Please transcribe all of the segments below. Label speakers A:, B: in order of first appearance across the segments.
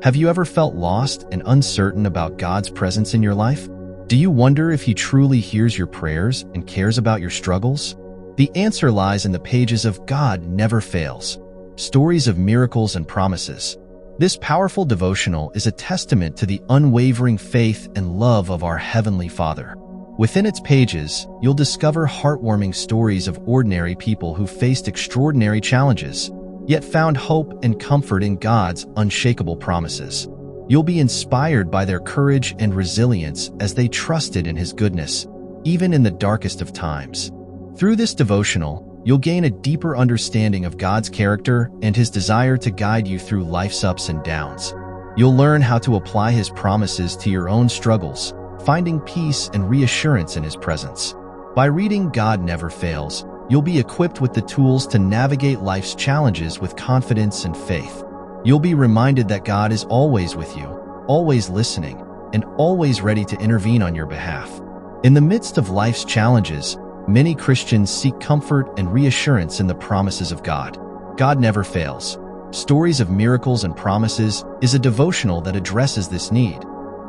A: Have you ever felt lost and uncertain about God's presence in your life? Do you wonder if He truly hears your prayers and cares about your struggles? The answer lies in the pages of God Never Fails, Stories of Miracles and Promises. This powerful devotional is a testament to the unwavering faith and love of our Heavenly Father. Within its pages, you'll discover heartwarming stories of ordinary people who faced extraordinary challenges, yet found hope and comfort in God's unshakable promises. You'll be inspired by their courage and resilience as they trusted in His goodness, even in the darkest of times. Through this devotional, you'll gain a deeper understanding of God's character and His desire to guide you through life's ups and downs. You'll learn how to apply His promises to your own struggles, finding peace and reassurance in His presence. By reading God Never Fails, you'll be equipped with the tools to navigate life's challenges with confidence and faith. You'll be reminded that God is always with you, always listening, and always ready to intervene on your behalf. In the midst of life's challenges, many Christians seek comfort and reassurance in the promises of God. God Never Fails, Stories of Miracles and Promises is a devotional that addresses this need,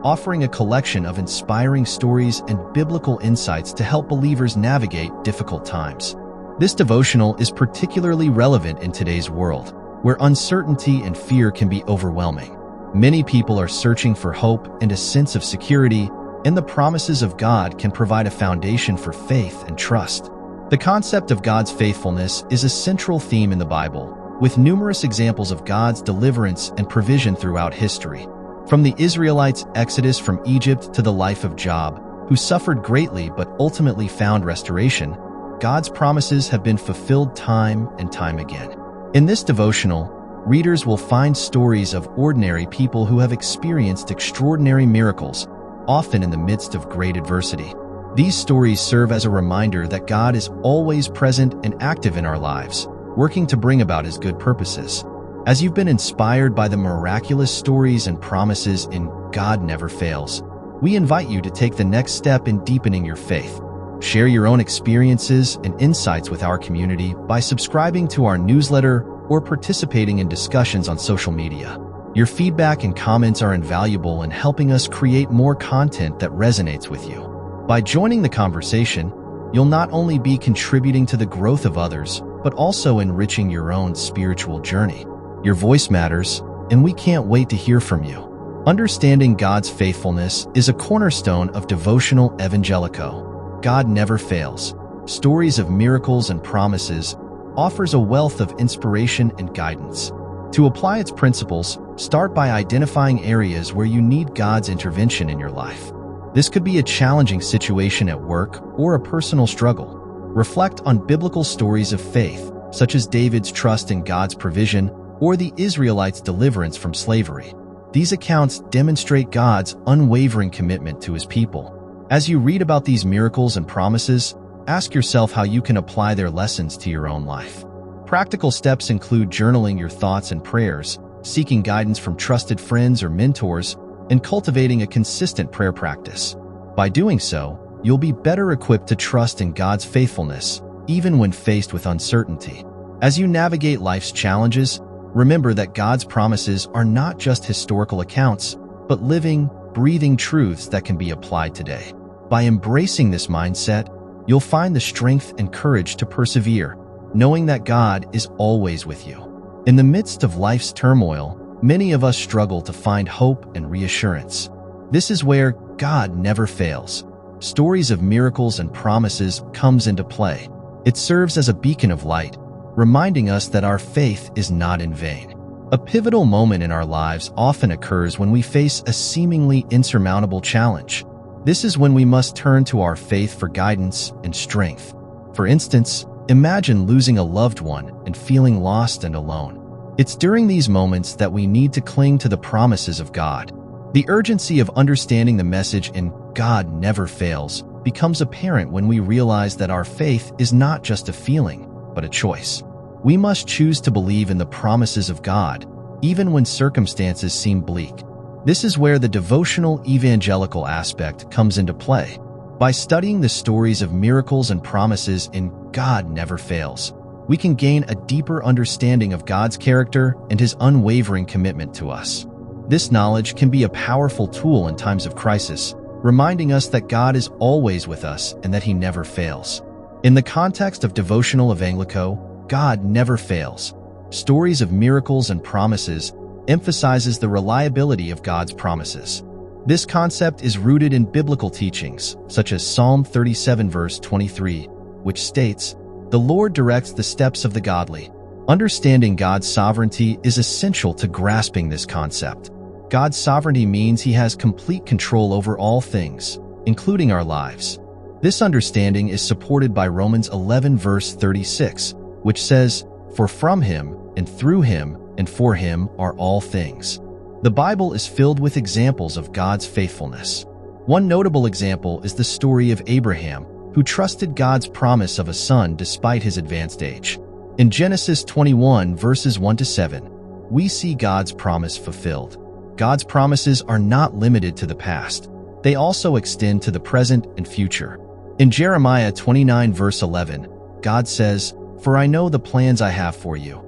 A: offering a collection of inspiring stories and biblical insights to help believers navigate difficult times. This devotional is particularly relevant in today's world, where uncertainty and fear can be overwhelming. Many people are searching for hope and a sense of security, and the promises of God can provide a foundation for faith and trust. The concept of God's faithfulness is a central theme in the Bible, with numerous examples of God's deliverance and provision throughout history. From the Israelites' exodus from Egypt to the life of Job, who suffered greatly but ultimately found restoration, God's promises have been fulfilled time and time again. In this devotional, readers will find stories of ordinary people who have experienced extraordinary miracles, often in the midst of great adversity. These stories serve as a reminder that God is always present and active in our lives, working to bring about His good purposes. As you've been inspired by the miraculous stories and promises in God Never Fails, we invite you to take the next step in deepening your faith. Share your own experiences and insights with our community by subscribing to our newsletter or participating in discussions on social media. Your feedback and comments are invaluable in helping us create more content that resonates with you. By joining the conversation, you'll not only be contributing to the growth of others, but also enriching your own spiritual journey. Your voice matters, and we can't wait to hear from you. Understanding God's faithfulness is a cornerstone of Devotional Evangelico. God Never Fails, Stories of Miracles and Promises offers a wealth of inspiration and guidance. To apply its principles, start by identifying areas where you need God's intervention in your life. This could be a challenging situation at work or a personal struggle. Reflect on biblical stories of faith, such as David's trust in God's provision or the Israelites' deliverance from slavery. These accounts demonstrate God's unwavering commitment to His people. As you read about these miracles and promises, ask yourself how you can apply their lessons to your own life. Practical steps include journaling your thoughts and prayers, seeking guidance from trusted friends or mentors, and cultivating a consistent prayer practice. By doing so, you'll be better equipped to trust in God's faithfulness, even when faced with uncertainty. As you navigate life's challenges, remember that God's promises are not just historical accounts, but living, breathing truths that can be applied today. By embracing this mindset, you'll find the strength and courage to persevere, knowing that God is always with you. In the midst of life's turmoil, many of us struggle to find hope and reassurance. This is where God Never Fails, Stories of Miracles and Promises comes into play. It serves as a beacon of light, reminding us that our faith is not in vain. A pivotal moment in our lives often occurs when we face a seemingly insurmountable challenge. This is when we must turn to our faith for guidance and strength. For instance, imagine losing a loved one and feeling lost and alone. It's during these moments that we need to cling to the promises of God. The urgency of understanding the message in God Never Fails becomes apparent when we realize that our faith is not just a feeling, but a choice. We must choose to believe in the promises of God, even when circumstances seem bleak. This is where the devotional evangelical aspect comes into play. By studying the stories of miracles and promises in God Never Fails, we can gain a deeper understanding of God's character and His unwavering commitment to us. This knowledge can be a powerful tool in times of crisis, reminding us that God is always with us and that He never fails. In the context of Devotional Evangelico, God never fails. Stories of miracles and promises emphasizes the reliability of God's promises. This concept is rooted in biblical teachings, such as Psalm 37 verse 23, which states, "The Lord directs the steps of the godly." Understanding God's sovereignty is essential to grasping this concept. God's sovereignty means He has complete control over all things, including our lives. This understanding is supported by Romans 11 verse 36, which says, "For from Him, and through Him, and for Him are all things." The Bible is filled with examples of God's faithfulness. One notable example is the story of Abraham, who trusted God's promise of a son despite his advanced age. In Genesis 21 verses 1 to 7, we see God's promise fulfilled. God's promises are not limited to the past. They also extend to the present and future. In Jeremiah 29 verse 11, God says, "For I know the plans I have for you,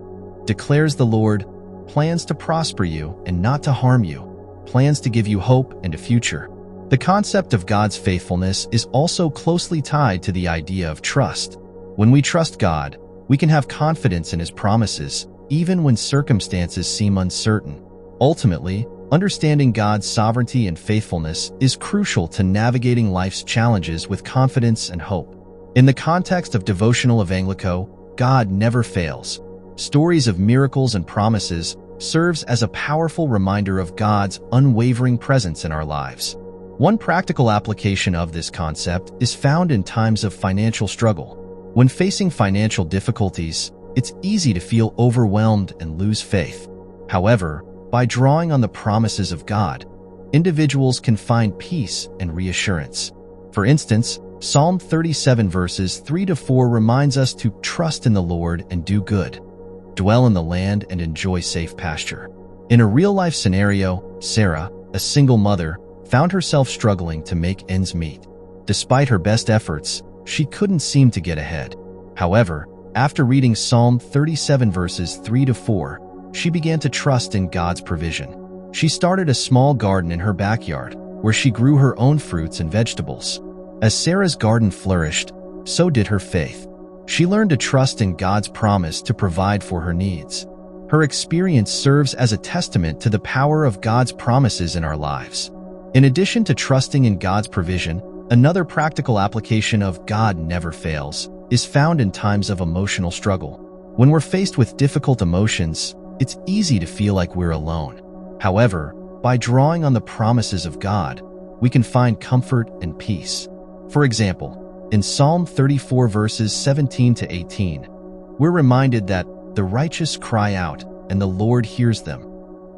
A: declares the Lord, plans to prosper you and not to harm you, plans to give you hope and a future." The concept of God's faithfulness is also closely tied to the idea of trust. When we trust God, we can have confidence in His promises, even when circumstances seem uncertain. Ultimately, understanding God's sovereignty and faithfulness is crucial to navigating life's challenges with confidence and hope. In the context of Devotional Evangelico, God never fails. Stories of miracles and promises serves as a powerful reminder of God's unwavering presence in our lives. One practical application of this concept is found in times of financial struggle. When facing financial difficulties, it's easy to feel overwhelmed and lose faith. However, by drawing on the promises of God, individuals can find peace and reassurance. For instance, Psalm 37 verses 3 to 4 reminds us to trust in the Lord and do good, dwell in the land and enjoy safe pasture. In a real-life scenario, Sarah, a single mother, found herself struggling to make ends meet. Despite her best efforts, she couldn't seem to get ahead. However, after reading Psalm 37 verses 3 to 4, she began to trust in God's provision. She started a small garden in her backyard, where she grew her own fruits and vegetables. As Sarah's garden flourished, so did her faith. She learned to trust in God's promise to provide for her needs. Her experience serves as a testament to the power of God's promises in our lives. In addition to trusting in God's provision, another practical application of God never fails is found in times of emotional struggle. When we're faced with difficult emotions, it's easy to feel like we're alone. However, by drawing on the promises of God, we can find comfort and peace. For example, in Psalm 34 verses 17 to 18, we're reminded that the righteous cry out, and the Lord hears them.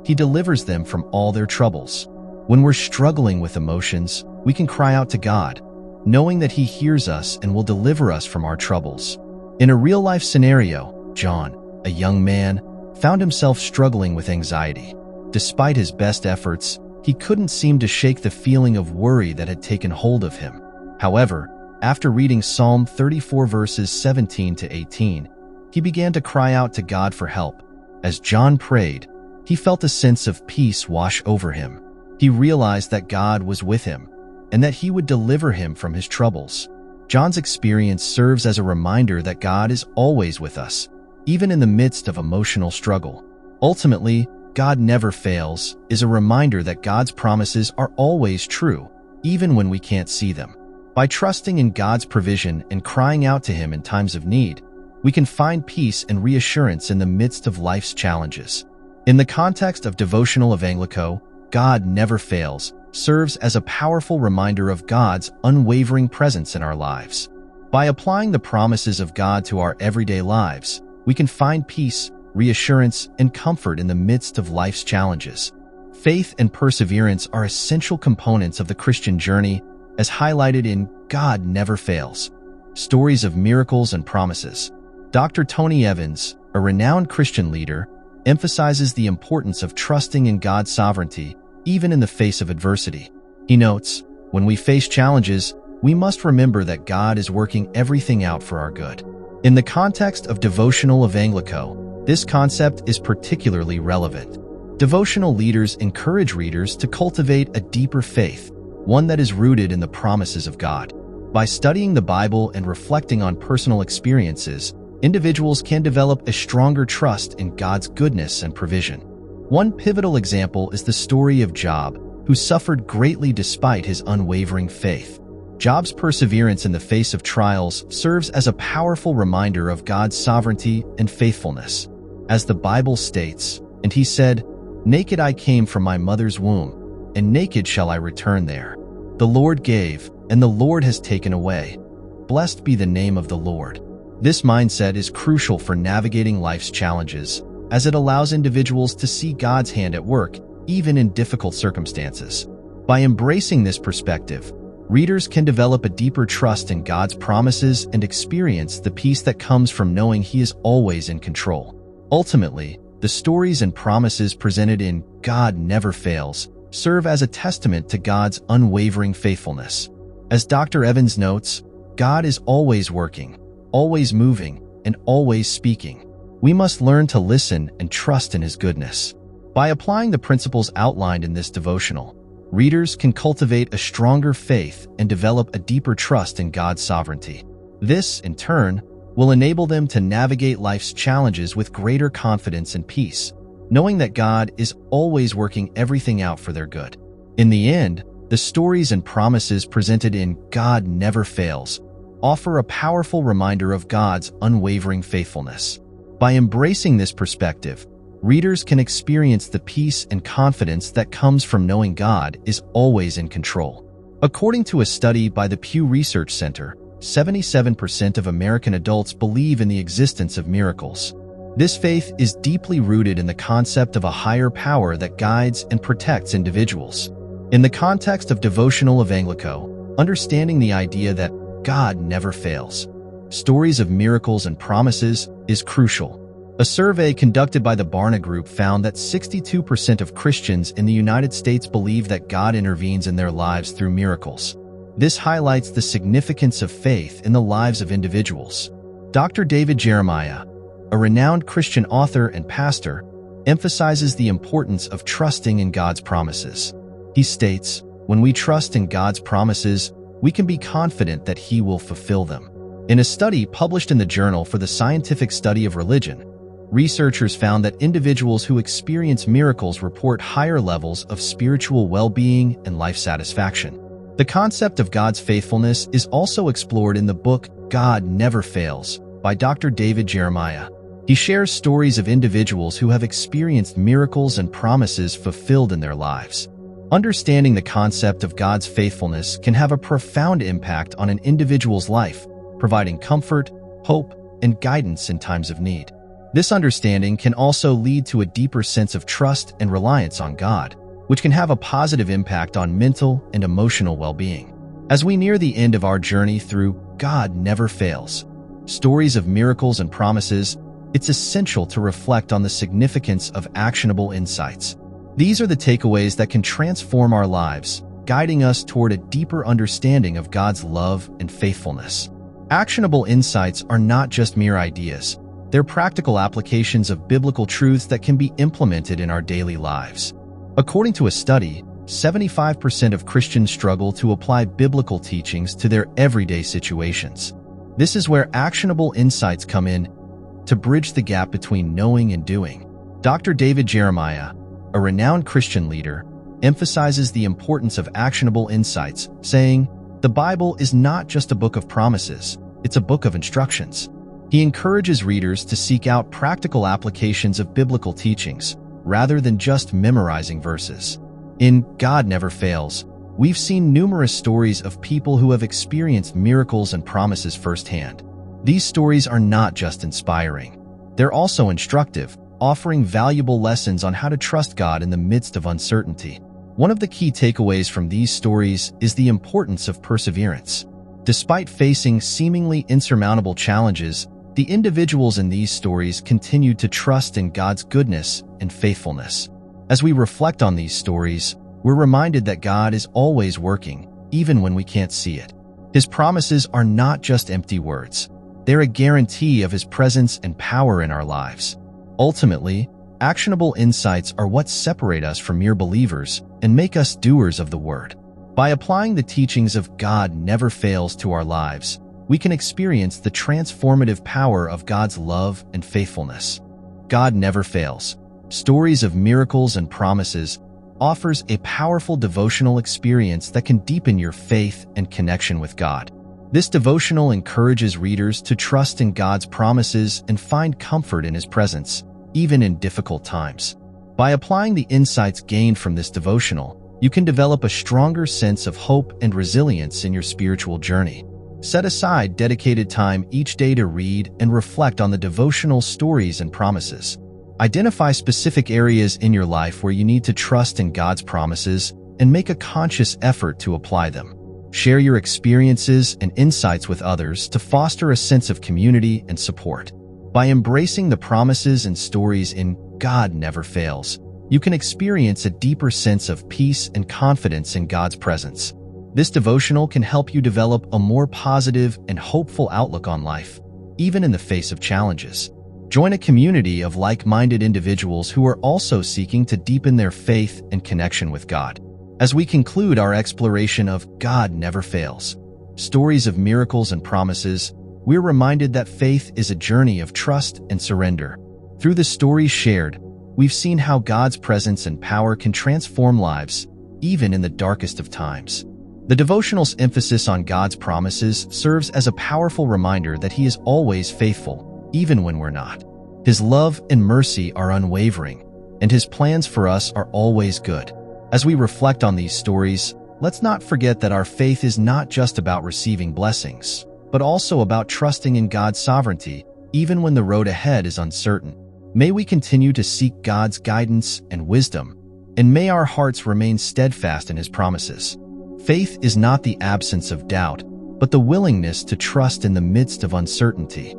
A: He delivers them from all their troubles. When we're struggling with emotions, we can cry out to God, knowing that He hears us and will deliver us from our troubles. In a real-life scenario, John, a young man, found himself struggling with anxiety. Despite his best efforts, he couldn't seem to shake the feeling of worry that had taken hold of him. However, after reading Psalm 34 verses 17 to 18, he began to cry out to God for help. As John prayed, he felt a sense of peace wash over him. He realized that God was with him and that He would deliver him from his troubles. John's experience serves as a reminder that God is always with us, even in the midst of emotional struggle. Ultimately, God never fails is a reminder that God's promises are always true, even when we can't see them. By trusting in God's provision and crying out to Him in times of need, we can find peace and reassurance in the midst of life's challenges. In the context of Devotional Evangelico, God never fails serves as a powerful reminder of God's unwavering presence in our lives. By applying the promises of God to our everyday lives, we can find peace, reassurance, and comfort in the midst of life's challenges. Faith and perseverance are essential components of the Christian journey, as highlighted in God Never Fails, Stories of Miracles and Promises. Dr. Tony Evans, a renowned Christian leader, emphasizes the importance of trusting in God's sovereignty, even in the face of adversity. He notes, when we face challenges, we must remember that God is working everything out for our good. In the context of Devotional Evangelico, this concept is particularly relevant. Devotional leaders encourage readers to cultivate a deeper faith, one that is rooted in the promises of God. By studying the Bible and reflecting on personal experiences, individuals can develop a stronger trust in God's goodness and provision. One pivotal example is the story of Job, who suffered greatly despite his unwavering faith. Job's perseverance in the face of trials serves as a powerful reminder of God's sovereignty and faithfulness. As the Bible states, "And he said, 'Naked I came from my mother's womb, and naked shall I return there. The Lord gave, and the Lord has taken away. Blessed be the name of the Lord.'" This mindset is crucial for navigating life's challenges, as it allows individuals to see God's hand at work, even in difficult circumstances. By embracing this perspective, readers can develop a deeper trust in God's promises and experience the peace that comes from knowing He is always in control. Ultimately, the stories and promises presented in God Never Fails serve as a testament to God's unwavering faithfulness. As Dr. Evans notes, God is always working, always moving, and always speaking. We must learn to listen and trust in His goodness. By applying the principles outlined in this devotional, readers can cultivate a stronger faith and develop a deeper trust in God's sovereignty. This, in turn, will enable them to navigate life's challenges with greater confidence and peace, knowing that God is always working everything out for their good. In the end, the stories and promises presented in God Never Fails offer a powerful reminder of God's unwavering faithfulness. By embracing this perspective, readers can experience the peace and confidence that comes from knowing God is always in control. According to a study by the Pew Research Center, 77% of American adults believe in the existence of miracles. This faith is deeply rooted in the concept of a higher power that guides and protects individuals. In the context of Devotional Evangelico, understanding the idea that God never fails, stories of miracles and promises, is crucial. A survey conducted by the Barna Group found that 62% of Christians in the United States believe that God intervenes in their lives through miracles. This highlights the significance of faith in the lives of individuals. Dr. David Jeremiah, a renowned Christian author and pastor, emphasizes the importance of trusting in God's promises. He states, "When we trust in God's promises, we can be confident that He will fulfill them." In a study published in the Journal for the Scientific Study of Religion, researchers found that individuals who experience miracles report higher levels of spiritual well-being and life satisfaction. The concept of God's faithfulness is also explored in the book God Never Fails by Dr. David Jeremiah. He shares stories of individuals who have experienced miracles and promises fulfilled in their lives. Understanding the concept of God's faithfulness can have a profound impact on an individual's life, providing comfort, hope, and guidance in times of need. This understanding can also lead to a deeper sense of trust and reliance on God, which can have a positive impact on mental and emotional well-being. As we near the end of our journey through God Never Fails, stories of miracles and promises, it's essential to reflect on the significance of actionable insights. These are the takeaways that can transform our lives, guiding us toward a deeper understanding of God's love and faithfulness. Actionable insights are not just mere ideas. They're practical applications of biblical truths that can be implemented in our daily lives. According to a study, 75% of Christians struggle to apply biblical teachings to their everyday situations. This is where actionable insights come in to bridge the gap between knowing and doing. Dr. David Jeremiah, a renowned Christian leader, emphasizes the importance of actionable insights, saying, "The Bible is not just a book of promises, it's a book of instructions." He encourages readers to seek out practical applications of biblical teachings, rather than just memorizing verses. In God Never Fails, we've seen numerous stories of people who have experienced miracles and promises firsthand. These stories are not just inspiring. They're also instructive, offering valuable lessons on how to trust God in the midst of uncertainty. One of the key takeaways from these stories is the importance of perseverance. Despite facing seemingly insurmountable challenges, the individuals in these stories continued to trust in God's goodness and faithfulness. As we reflect on these stories, we're reminded that God is always working, even when we can't see it. His promises are not just empty words. They're a guarantee of His presence and power in our lives. Ultimately, Actionable insights are what separate us from mere believers and make us doers of the Word. By applying the teachings of God never fails to our lives, we can experience the transformative power of God's love and faithfulness. God never fails. Stories of miracles and promises offers a powerful devotional experience that can deepen your faith and connection with God. This devotional encourages readers to trust in God's promises and find comfort in His presence, even in difficult times. By applying the insights gained from this devotional, you can develop a stronger sense of hope and resilience in your spiritual journey. Set aside dedicated time each day to read and reflect on the devotional stories and promises. Identify specific areas in your life where you need to trust in God's promises and make a conscious effort to apply them. Share your experiences and insights with others to foster a sense of community and support. By embracing the promises and stories in God Never Fails, you can experience a deeper sense of peace and confidence in God's presence. This devotional can help you develop a more positive and hopeful outlook on life, even in the face of challenges. Join a community of like-minded individuals who are also seeking to deepen their faith and connection with God. As we conclude our exploration of God Never Fails, stories of miracles and promises, we're reminded that faith is a journey of trust and surrender. Through the stories shared, we've seen how God's presence and power can transform lives, even in the darkest of times. The devotional's emphasis on God's promises serves as a powerful reminder that He is always faithful, even when we're not. His love and mercy are unwavering, and His plans for us are always good. As we reflect on these stories, let's not forget that our faith is not just about receiving blessings, but also about trusting in God's sovereignty, even when the road ahead is uncertain. May we continue to seek God's guidance and wisdom, and may our hearts remain steadfast in His promises. Faith is not the absence of doubt, but the willingness to trust in the midst of uncertainty.